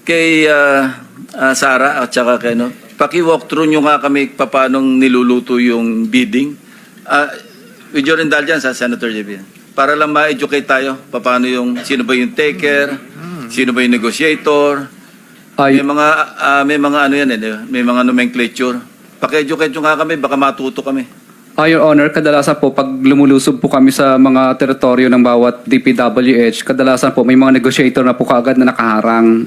kay Sara at saka kay no, paki-walk through nyo nga kami paano niluluto yung bidding. With your indulgence, Senator JB, para lang ma-educate tayo paano yung sino ba yung taker, sino ba yung negotiator. May mga ano yan may mga nomenclature. Paki-educate nyo nga kami, baka matuto kami. Your Honor, kadalasan po pag lumulusob po kami sa mga teritoryo ng bawat DPWH, kadalasan po may mga negotiator na po kaagad na nakaharang.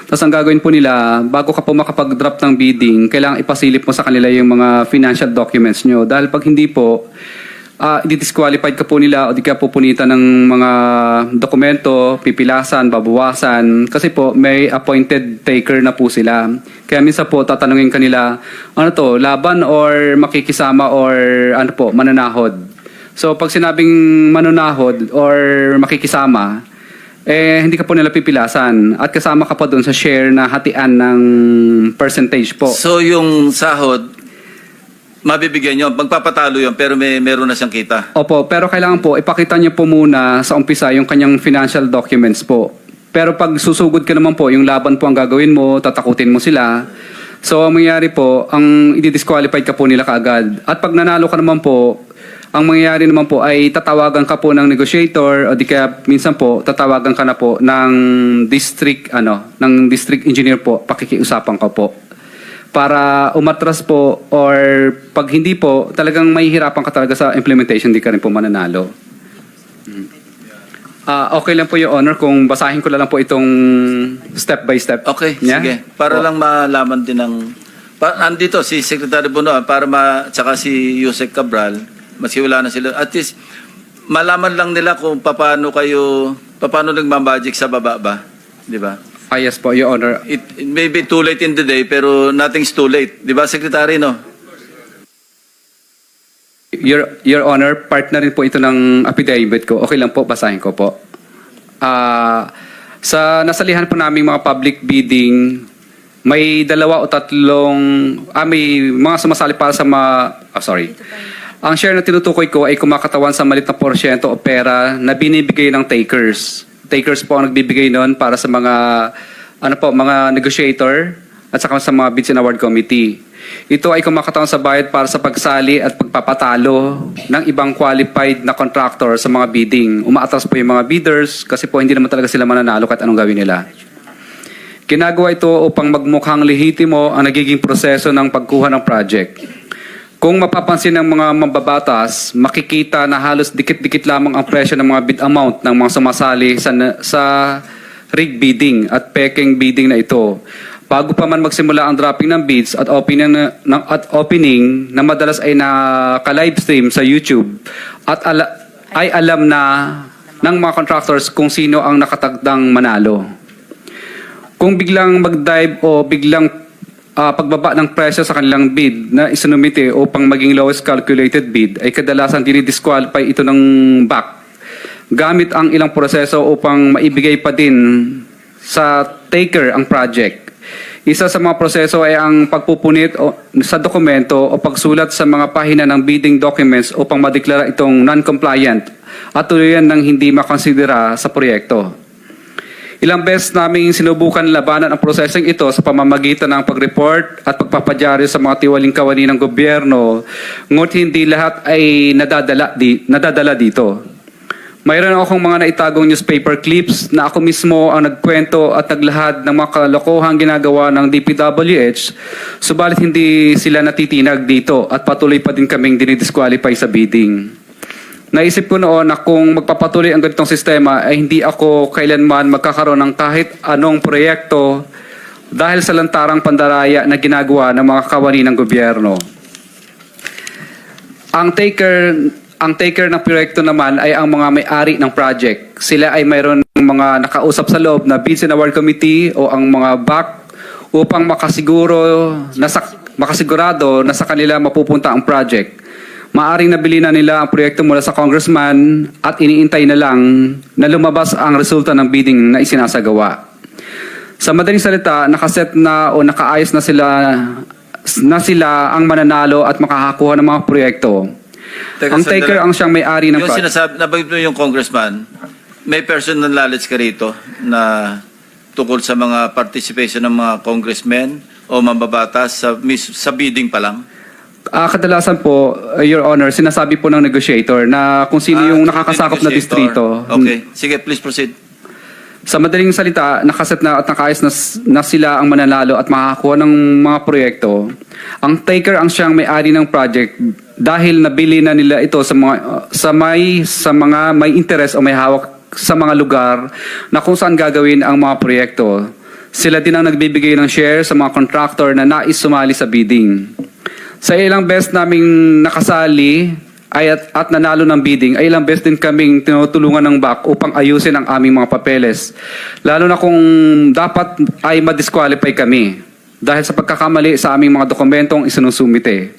Tapos ang gagawin po nila, bago ka po makapag-drop ng bidding, kailangan ipasilip mo sa kanila yung mga financial documents nyo. Dahil pag hindi po, disqualified ka po nila o di ka pupunitan ng mga dokumento, pipilasan, babawasan. Kasi po may appointed taker na po sila. Kaya minsan po tatanungin kanila, ano to, laban or makikisama or ano po, mananahod. So pag sinabing mananahod or makikisama, hindi ka po nila pipilasan at kasama ka pa doon sa share na hatian ng percentage po. So yung sahod, mabibigyan nyo, magpapatalo yun, pero meron na siyang kita. Opo, pero kailangan po, ipakita niyo po muna sa umpisa yung kanyang financial documents po. Pero pag susugod ka naman po, yung laban po ang gagawin mo, tatakutin mo sila. So, ang mangyayari po, ang i-disqualified ka po nila kaagad. At pag nanalo ka naman po, ang mangyayari naman po ay tatawagan ka po ng negotiator o di kaya minsan po, tatawagan ka na po ng district engineer po, pakikiusapan ka po. Para umatras po or pag hindi po, talagang mahihirapan ka talaga sa implementation, di ka rin po mananalo. Okay lang po, Your Honor, kung basahin ko lang po itong step by step. Okay, niya. sige. Para lang malaman din ng... andito si Secretary Bono, tsaka si Yusek Cabral, maski wala na sila. At least, malaman lang nila kung paano nagmamagic sa baba ba. Di ba? Yes po, Your Honor. It may be too late in the day, pero nothing's too late. Di ba, Secretary, no? Your Honor, part na rin po ito ng affidavit ko. Okay lang po, basahin ko po. Sa nasalihan po naming mga public bidding, may 2 o 3, may mga sumasali para sa Ang share na tinutukoy ko ay kumakatawan sa maliit na porsyento o pera na binibigay ng takers. Takers po ang nagbibigay noon para sa mga mga negotiator at saka sa mga bids and award committee. Ito ay kumakatawan sa bayad para sa pagsali at pagpapatalo ng ibang qualified na contractor sa mga bidding. Umaatras po yung mga bidders kasi po hindi naman talaga sila mananalo kahit anong gawin nila. Ginagawa ito upang magmukhang lehitimo ang nagiging proseso ng pagkuha ng project. Kung mapapansin ng mga mambabatas, makikita na halos dikit-dikit lamang ang presyo ng mga bid amount ng mga sumasali sa rig bidding at peking bidding na ito. Bago pa man magsimula ang dropping ng bids at opening na madalas ay naka-livestream sa YouTube at ay alam na ng mga contractors kung sino ang nakatagdang manalo. Kung biglang mag-dive o biglang pagbaba ng presyo sa kanilang bid na isinumite upang maging lowest calculated bid ay kadalasan dinidisqualify ito ng back gamit ang ilang proseso upang maibigay pa din sa taker ang project. Isa sa mga proseso ay ang pagpupunit sa dokumento o pagsulat sa mga pahina ng bidding documents upang madeklara itong non-compliant at tuluyan ng hindi makonsidera sa proyekto. Ilang beses naming sinubukan labanan ang prosesong ito sa pamamagitan ng pag-report at pagpapadyaryo sa mga tiwaling kawani ng gobyerno, ngunit hindi lahat ay nadadala dito. Mayroon akong mga naitagong newspaper clips na ako mismo ang nagkwento at naglahad ng mga kalokohang ginagawa ng DPWH, subalit hindi sila natitinag dito at patuloy pa din kaming dinidisqualify sa bidding. Naisip ko noon na kung magpapatuloy ang ganitong sistema ay hindi ako kailanman magkakaroon ng kahit anong proyekto dahil sa lantarang pandaraya na ginagawa ng mga kawani ng gobyerno. Ang taker ng proyekto naman ay ang mga may-ari ng project. Sila ay mayroon ng mga nakausap sa loob na bids and award committee o ang mga BAC upang makasigurado na sa kanila mapupunta ang project. Maaring nabili na nila ang proyekto mula sa congressman at iniintay na lang na lumabas ang resulta ng bidding na isinasagawa. Sa madaling salita, nakaset na o nakaayos na sila ang mananalo at makakakuha ng mga proyekto. Ang taker ang siyang may-ari ng project. Yung sinasabi, nabanggit mo yung congressman, may personal knowledge ka rito na tungkol sa mga participation ng mga congressmen o mambabatas sa bidding pa lang? Kadalasan po, Your Honor, sinasabi po ng negotiator na kung sino yung nakakasakop na distrito. Okay. Sige, please proceed. Sa madaling salita, nakaset na at nakaayos na sila ang mananalo at makakakuha ng mga proyekto. Ang taker ang siyang may-ari ng project dahil nabili na nila ito sa mga may interest o may hawak sa mga lugar na kung saan gagawin ang mga proyekto. Sila din ang nagbibigay ng share sa mga contractor na nais sumali sa bidding. Sa ilang beses naming nakasali at nanalo ng bidding, ay ilang beses din kaming tinutulungan ng BAC upang ayusin ang aming mga papeles. Lalo na kung dapat ay ma-disqualify kami dahil sa pagkakamali sa aming mga dokumentong isinusumite.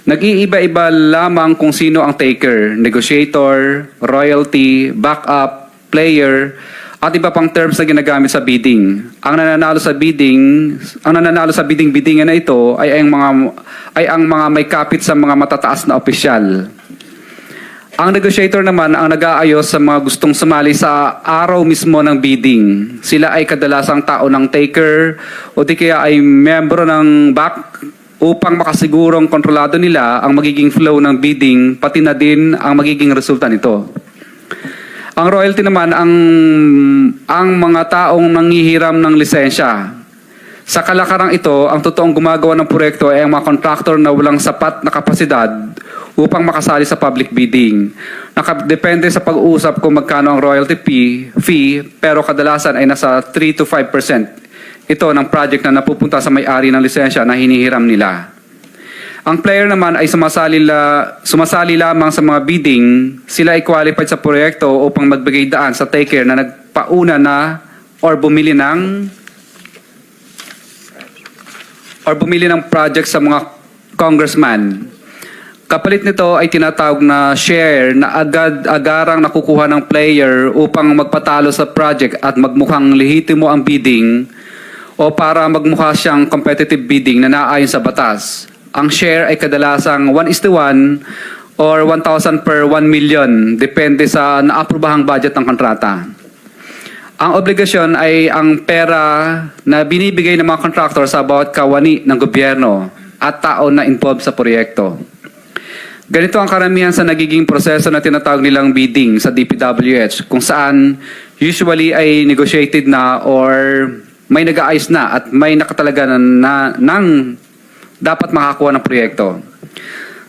Nag-iiba-iba lamang kung sino ang taker, negotiator, royalty, backup, player, at iba pang terms na ginagamit sa bidding. Ang nananalo sa bidding-biddingan na ito ay ang mga may kapit sa mga matataas na opisyal. Ang negotiator naman ang nag-aayos sa mga gustong sumali sa araw mismo ng bidding. Sila ay kadalasang tao ng taker o di kaya ay membro ng BAC upang makasigurong kontrolado nila ang magiging flow ng bidding pati na din ang magiging resulta nito. Ang royalty naman ang mga taong nanghihiram ng lisensya. Sa kalakarang ito, ang totoong gumagawa ng proyekto ay ang mga contractor na walang sapat na kapasidad upang makasali sa public bidding. Nakadepende sa pag-uusap kung magkano ang royalty fee, pero kadalasan ay nasa 3 to 5%. Ito ng project na napupunta sa may-ari ng lisensya na hinihiram nila. Ang player naman ay sumasali lamang sa mga bidding. Sila ay qualified sa proyekto upang magbigay daan sa taker na nagpauna na or bumili ng project sa mga congressman. Kapalit nito ay tinatawag na share na agad-agarang nakukuha ng player upang magpatalo sa project at magmukhang lehitimo ang bidding o para magmukha siyang competitive bidding na naayon sa batas. Ang share ay kadalasang 1:1 or 1,000 per 1 million, depende sa naaprobahang budget ng kontrata. Ang obligasyon ay ang pera na binibigay ng mga contractor sa bawat kawani ng gobyerno at tao na involved sa proyekto. Ganito ang karamihan sa nagiging proseso na tinatawag nilang bidding sa DPWH, kung saan usually ay negotiated na or may nag-aayos na at may nakatalaga ng dapat makakuha ng proyekto.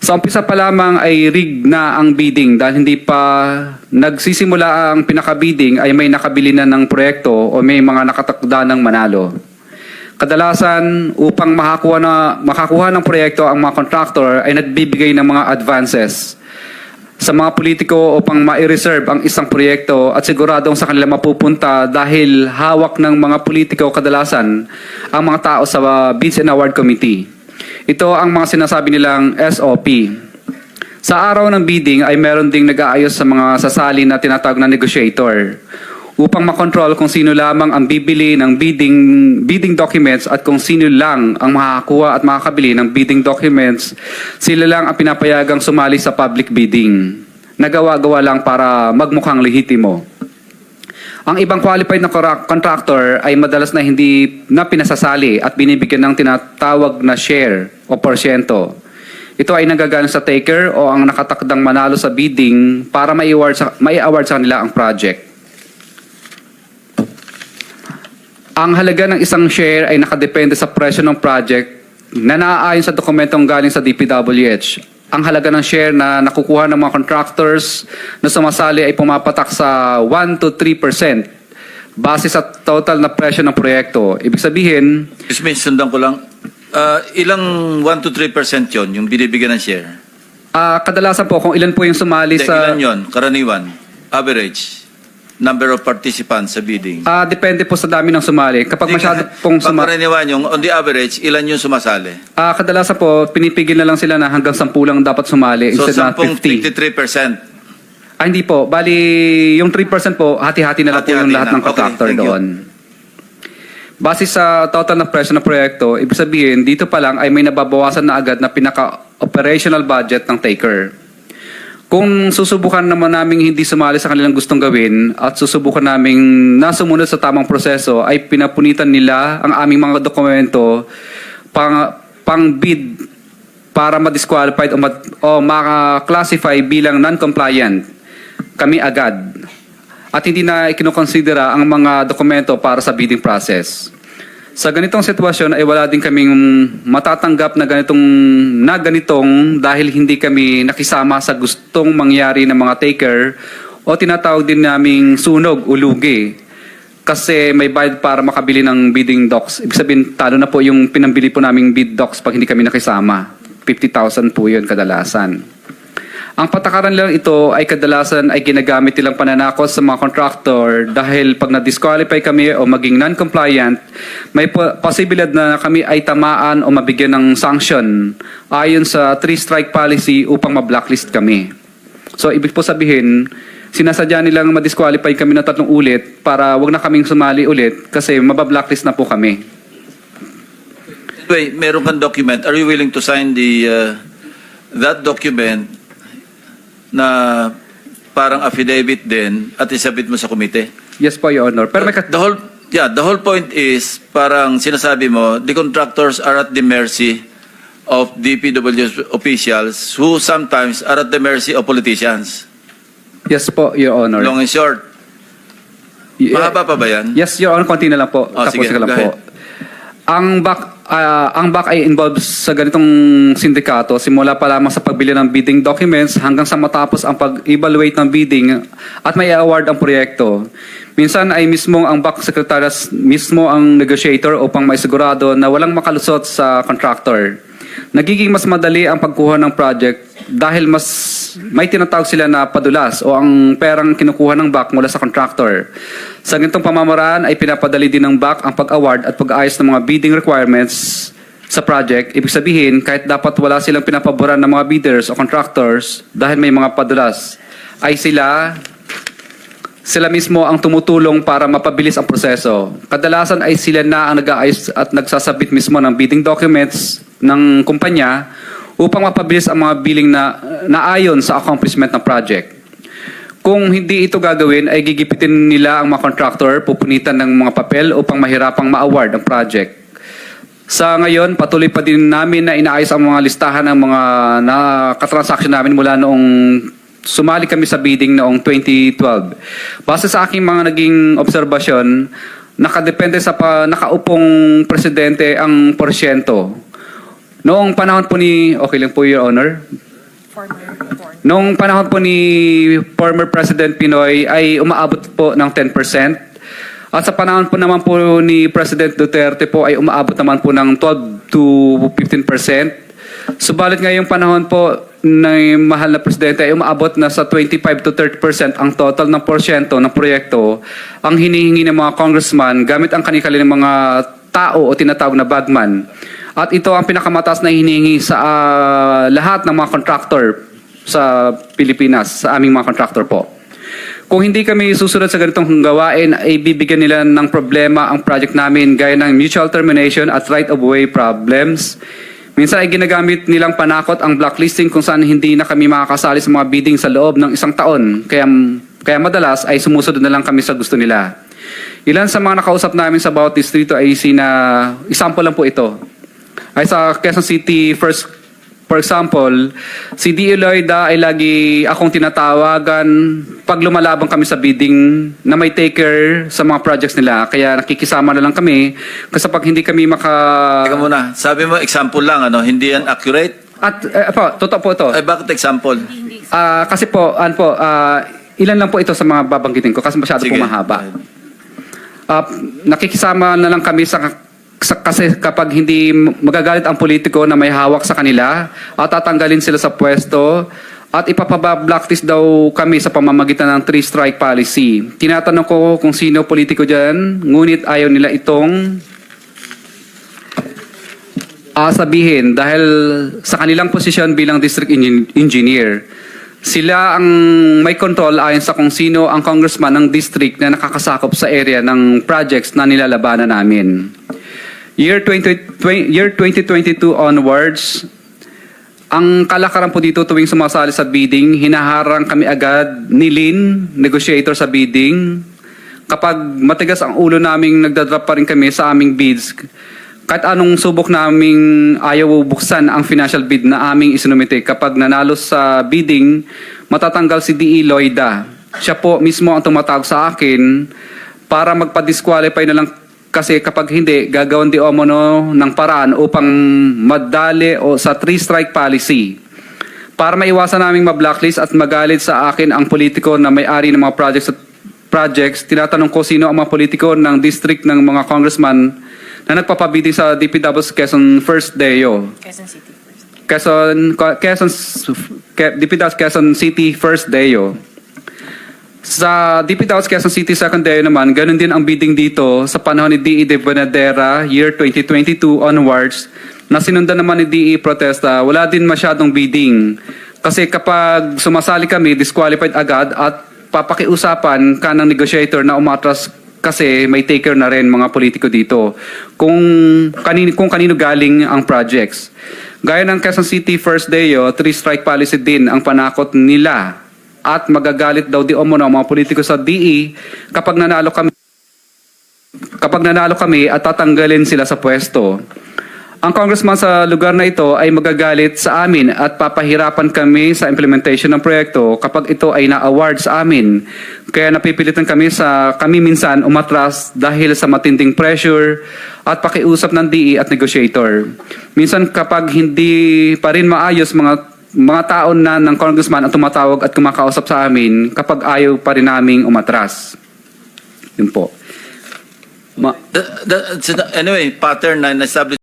Sa umpisa pa lamang ay rig na ang bidding dahil hindi pa nagsisimula ang pinaka-bidding ay may nakabili na ng proyekto o may mga nakatakda ng manalo. Kadalasan, upang makakuha ng proyekto ang mga contractor ay nagbibigay ng mga advances sa mga politiko upang ma-reserve ang isang proyekto at siguradong sa kanila mapupunta dahil hawak ng mga politiko kadalasan ang mga tao sa Bids and Award Committee. Ito ang mga sinasabi nilang SOP. Sa araw ng bidding ay meron ding nag-aayos sa mga sasali na tinatawag na negotiator upang makontrol kung sino lamang ang bibili ng bidding documents at kung sino lang ang makakakuha at makakabili ng bidding documents. Sila lang ang pinapayagang sumali sa public bidding. Nagawa-gawa lang para magmukhang lehitimo. Ang ibang qualified na contractor ay madalas na hindi na pinasasali at binibigyan ng tinatawag na share o porsyento. Ito ay nanggagaling sa taker o ang nakatakdang manalo sa bidding para mai-award sa kanila ang project. Ang halaga ng isang share ay nakadepende sa presyo ng project na naaayon sa dokumentong galing sa DPWH. Ang halaga ng share na nakukuha ng mga contractors na sumasali ay pumapatak sa 1 to 3% base sa total na presyo ng proyekto. Ibig sabihin, Excuse me, sundan ko lang. Ilang 1 to 3% yon yung binibigyan ng share? kadalasan po kung ilan po yung sumali Hindi, sa... ilan yon? Karaniwan? Average? Number of participants sa bidding? depende po sa dami ng sumali. Kapag masyado pong Pagkaraniwan yung, on the average, ilan yung sumasali? kadalasan po, pinipigil na lang sila na hanggang 10 lang dapat sumali So, instead na 10, 53%. 50. Hindi po. Bali, yung 3% po, hati-hati na lang po yung Hati-hati lahat na. ng contractor Okay, thank you. doon. Base sa total na presyo ng proyekto, ibig sabihin, dito pa lang ay may nababawasan na agad na pinaka-operational budget ng taker. Kung susubukan naman namin hindi sumali sa kanilang gustong gawin at susubukan namin na sumunod sa tamang proseso, ay pinapunitan nila ang aming mga dokumento pang bid para ma-disqualified o ma-classify bilang non-compliant kami agad. At hindi na ikinukonsidera ang mga dokumento para sa bidding process. Sa ganitong sitwasyon ay wala din kaming matatanggap na ganitong dahil hindi kami nakisama sa gustong mangyari ng mga taker o tinatawag din naming sunog o lugi. Kasi may bayad para makabili ng bidding docs. Ibig sabihin, talo na po yung pinambili po naming bid docs pag hindi kami nakisama. 50,000 po yun kadalasan. Ang patakaran lang ito ay kadalasan ay ginagamit nilang pananakot sa mga contractor dahil pag na-disqualify kami o maging non-compliant, may posibilidad na kami ay tamaan o mabigyan ng sanction ayon sa 3-strike policy upang ma-blacklist kami. So, ibig po sabihin, sinasadya nilang ma-disqualify kami na 3 ulit para wag na kaming sumali ulit kasi mabablacklist na po kami. Anyway, meron kang document. Are you willing to sign that document na parang affidavit din at isabit mo sa komite? Yes po, Your Honor. Pero may The whole point is, parang sinasabi mo, the contractors are at the mercy of DPWH officials who sometimes are at the mercy of politicians. Yes po, Your Honor. Long and short. Mahaba pa ba yan? Yes, Your Honor. Konti na lang po. Sige, Tapusin ko lang go po. ahead. Ang back ay involved sa ganitong sindikato simula pa lamang sa pagbili ng bidding documents hanggang sa matapos ang pag-evaluate ng bidding at may award ang proyekto. Minsan ay mismo ang back secretaries mismo ang negotiator upang maisigurado na walang makalusot sa contractor. Nagiging mas madali ang pagkuha ng project dahil mas may tinatawag sila na padulas o ang perang kinukuha ng back mula sa contractor. Sa ganitong pamamaraan ay pinapadali din ng back ang pag-award at pag-ayos ng mga bidding requirements sa project. Ibig sabihin, kahit dapat wala silang pinapaboran ng mga bidders o contractors dahil may mga padulas, ay sila mismo ang tumutulong para mapabilis ang proseso. Kadalasan ay sila na ang nag-aayos at nagsasabit mismo ng bidding documents ng kumpanya upang mapabilis ang mga billing na naayon sa accomplishment ng project. Kung hindi ito gagawin, ay gigipitin nila ang mga contractor, pupunitan ng mga papel upang mahirapang ma-award ang project. Sa ngayon, patuloy pa din namin na inaayos ang mga listahan ng mga nakatransaction namin mula noong sumali kami sa bidding noong 2012. Base sa aking mga naging obserbasyon, nakadepende sa nakaupong presidente ang porsyento. Noong panahon po ni, okay lang po, Your Honor? Noong panahon po ni former President Pinoy ay umaabot po ng 10%. At sa panahon po naman po ni President Duterte po ay umaabot naman po ng 12 to 15%. Subalit ngayong panahon po ng mahal na presidente ay umaabot na sa 25 to 30% ang total ng porsyento ng proyekto ang hinihingi ng mga congressman gamit ang kanilang mga tao o tinatawag na bagman. At ito ang pinakamataas na hinihingi sa lahat ng mga contractor sa Pilipinas, sa aming mga contractor po. Kung hindi kami susunod sa ganitong gawain, ay bibigyan nila ng problema ang project namin gaya ng mutual termination at right-of-way problems. Minsan ay ginagamit nilang panakot ang blacklisting kung saan hindi na kami makakasali sa mga bidding sa loob ng 1 taon. Kaya madalas ay sumusunod na lang kami sa gusto nila. Ilan sa mga nakausap namin sa bawat distrito ay example lang po ito. Ay sa Quezon City, for example, si D. Eloida ay lagi akong tinatawagan pag lumalabang kami sa bidding na may taker sa mga projects nila. Kaya nakikisama na lang kami kasi pag hindi kami Teka muna, sabi mo example lang, hindi yan accurate? At totoo po ito. Ay, bakit example? Kasi po, ilan lang po ito sa mga babanggitin ko kasi masyado Sige. po mahaba. Nakikisama na lang kami kasi kapag hindi magagalit ang politiko na may hawak sa kanila at tatanggalin sila sa pwesto at ipapaba-blacklist daw kami sa pamamagitan ng 3-strike policy. Tinatanong ko kung sino politiko dyan, ngunit ayaw nila itong sabihin dahil sa kanilang posisyon bilang district engineer. Sila ang may control ayon sa kung sino ang congressman ng district na nakakasakop sa area ng projects na nilalabanan namin. Year 2022 onwards, Ang kalakaran po dito tuwing sumasali sa bidding, hinaharang kami agad ni Lynn, negotiator sa bidding. Kapag matigas ang ulo naming nagdadrop pa rin kami sa aming bids, kahit anong subok naming ayaw buksan ang financial bid na aming isinumite. Kapag nanalo sa bidding, matatanggal si D.E. Loida. Siya po mismo ang tumatawag sa akin para magpa-disqualify na lang kasi kapag hindi, gagawin di umano ng paraan upang madali o sa 3-strike policy. Para maiwasan naming ma-blacklist at magalit sa akin ang politiko na may-ari ng mga projects, tinatanong ko sino ang mga politiko ng district ng mga congressman na nagpapabidding sa DPW's Quezon First Deo. Quezon City first. DPW's Quezon City First Deo. Sa DPW's Quezon City Second Deo naman, ganun din ang bidding dito sa panahon ni D.E. de Bonadera, year 2022 onwards, na sinundan naman ni D.E. Protesta, wala din masyadong bidding. Kasi kapag sumasali kami, disqualified agad at papakiusapan ka ng negotiator na umatras kasi may taker na rin mga politiko dito. Kung kanino galing ang projects. Gaya ng Quezon City First Deo, 3-strike policy din ang panakot nila. At magagalit daw di umano ang mga politiko sa DE kapag nanalo kami at tatanggalin sila sa pwesto. Ang congressman sa lugar na ito ay magagalit sa amin at papahirapan kami sa implementation ng proyekto kapag ito ay na-award sa amin. Kaya napipilitan kami minsan umatras dahil sa matinding pressure at pakiusap ng DE at negotiator. Minsan kapag hindi pa rin maayos mga taon na ng congressman ang tumatawag at kumakausap sa amin kapag ayaw pa rin naming umatras. Yun po. Anyway, pattern na establish